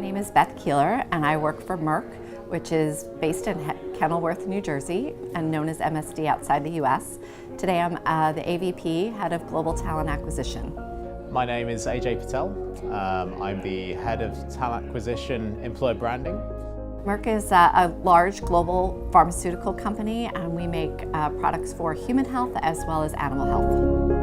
name is Beth Keeler, and I work for Merck, which is based in Kenilworth, New Jersey, and known as MSD outside the US. Today I'm the AVP, Head of Global Talent Acquisition. My name is AJ Patel. I'm the Head of Talent Acquisition Employer Branding. Merck is a large global pharmaceutical company, and we make products for human health as well as animal health.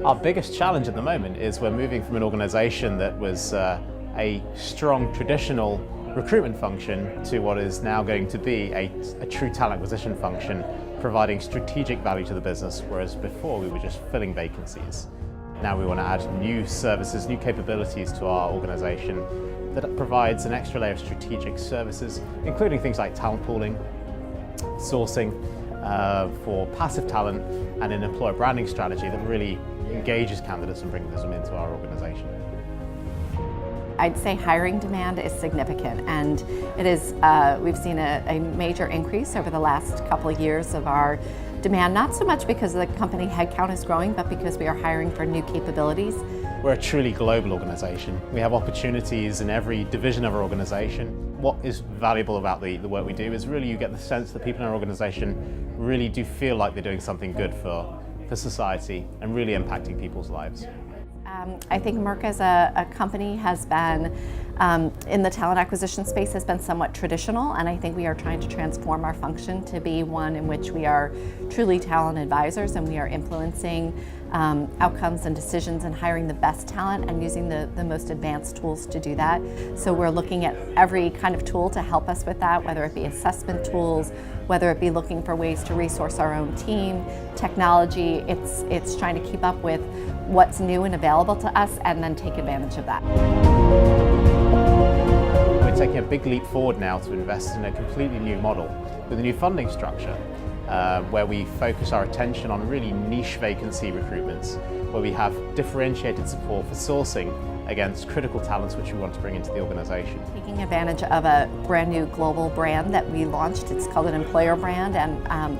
Our biggest challenge at the moment is we're moving from an organization that was a strong traditional recruitment function to what is now going to be a true talent acquisition function, providing strategic value to the business, whereas before we were just filling vacancies. Now we want to add new services, new capabilities to our organization that provides an extra layer of strategic services, including things like talent pooling, sourcing for passive talent, and an employer branding strategy that really engages candidates and brings them into our organization. I'd say hiring demand is significant, and it is. We've seen a major increase over the last couple of years of our demand, not so much because the company headcount is growing, but because we are hiring for new capabilities. We're a truly global organization. We have opportunities in every division of our organization. What is valuable about the work we do is really you get the sense that people in our organization really do feel like they're doing something good for society and really impacting people's lives. I think Merck as a company has been, in the talent acquisition space, has been somewhat traditional, and I think we are trying to transform our function to be one in which we are truly talent advisors, and we are influencing outcomes and decisions and hiring the best talent and using the most advanced tools to do that. So we're looking at every kind of tool to help us with that, whether it be assessment tools, whether it be looking for ways to resource our own team, technology. It's trying to keep up with what's new and available to us and then take advantage of that. We're taking a big leap forward now to invest in a completely new model with a new funding structure where we focus our attention on really niche vacancy recruitments, where we have differentiated support for sourcing against critical talents which we want to bring into the organization. Taking advantage of a brand new global brand that we launched. It's called an employer brand, and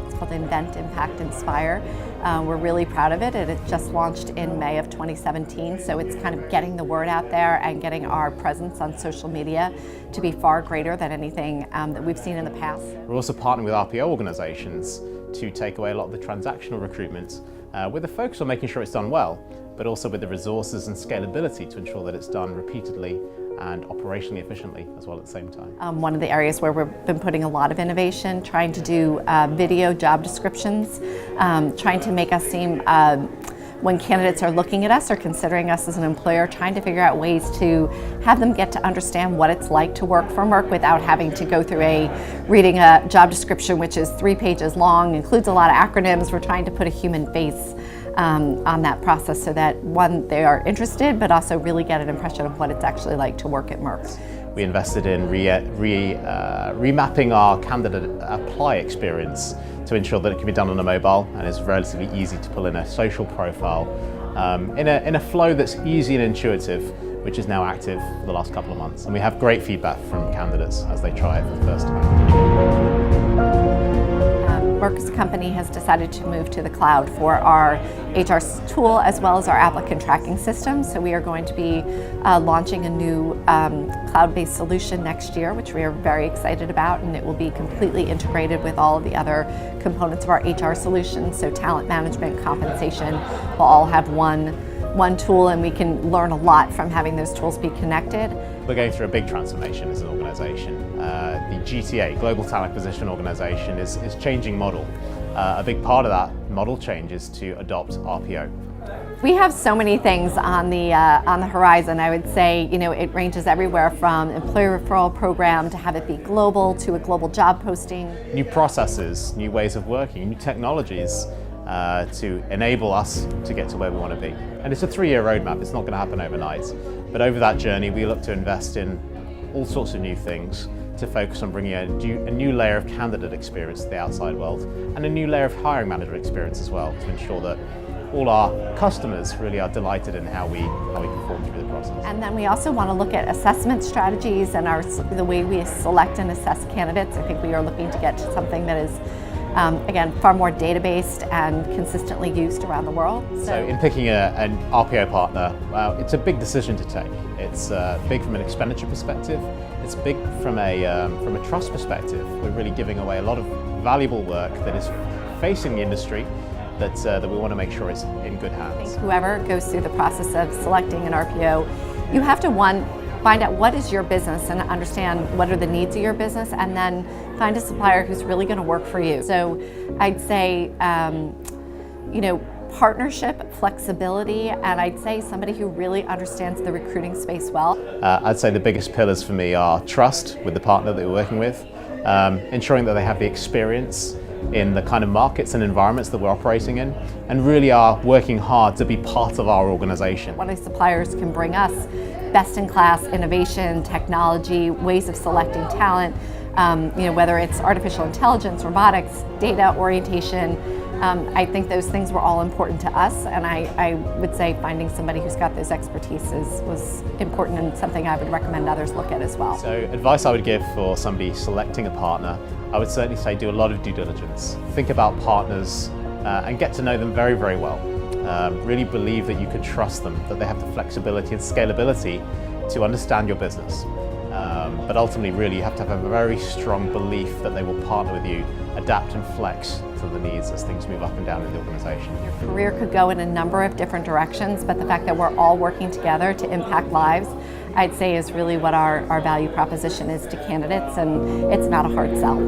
it's called Invent, Impact, Inspire. We're really proud of it. It just launched in May of 2017, so it's kind of getting the word out there and getting our presence on social media to be far greater than anything that we've seen in the past. We're also partnering with RPO organizations to take away a lot of the transactional recruitment with a focus on making sure it's done well, but also with the resources and scalability to ensure that it's done repeatedly and operationally efficiently as well at the same time. One of the areas where we've been putting a lot of innovation, trying to do video job descriptions, trying to make us seem, when candidates are looking at us or considering us as an employer, trying to figure out ways to have them get to understand what it's like to work for Merck without having to go through reading a job description which is 3 pages long, includes a lot of acronyms. We're trying to put a human face on that process so that, one, they are interested, but also really get an impression of what it's actually like to work at Merck. We invested in remapping our candidate apply experience to ensure that it can be done on a mobile and is relatively easy to pull in a social profile in a flow that's easy and intuitive, which is now active for the last couple of months. And we have great feedback from candidates as they try it for the first time. Merck's company has decided to move to the cloud for our HR tool as well as our applicant tracking system. So we are going to be launching a new cloud-based solution next year, which we are very excited about, and it will be completely integrated with all of the other components of our HR solution. So talent management, compensation will all have one tool, and we can learn a lot from having those tools be connected. We're going through a big transformation as an organization. The GTA, Global Talent Acquisition Organization, is changing model. A big part of that model change is to adopt RPO. We have so many things on the horizon. I would say, it ranges everywhere from employer referral program to have it be global to a global job posting. New processes, new ways of working, new technologies to enable us to get to where we want to be. And it's a 3-year roadmap. It's not going to happen overnight. But over that journey, we look to invest in all sorts of new things to focus on bringing a new layer of candidate experience to the outside world and a new layer of hiring manager experience as well, to ensure that all our customers really are delighted in how we perform through the process. And then we also want to look at assessment strategies and the way we select and assess candidates. I think we are looking to get to something that is again, far more data-based and consistently used around the world. So in picking an RPO partner, well, it's a big decision to take. It's big from an expenditure perspective. It's big from a trust perspective. We're really giving away a lot of valuable work that is facing the industry that we want to make sure is in good hands. Whoever goes through the process of selecting an RPO, you have to, one, find out what is your business and understand what are the needs of your business, and then find a supplier who's really going to work for you. So I'd say, partnership, flexibility, and I'd say somebody who really understands the recruiting space well. I'd say the biggest pillars for me are trust with the partner that we're working with, ensuring that they have the experience in the kind of markets and environments that we're operating in, and really are working hard to be part of our organization. One of the suppliers can bring us best-in-class innovation, technology, ways of selecting talent, whether it's artificial intelligence, robotics, data orientation. I think those things were all important to us, and I would say finding somebody who's got those expertises was important and something I would recommend others look at as well. So advice I would give for somebody selecting a partner, I would certainly say do a lot of due diligence. Think about partners and get to know them very, very well. Really believe that you can trust them, that they have the flexibility and scalability to understand your business. But ultimately, really, you have to have a very strong belief that they will partner with you, adapt and flex to the needs as things move up and down in the organization. Your career could go in a number of different directions, but the fact that we're all working together to impact lives, I'd say is really what our value proposition is to candidates, and it's not a hard sell.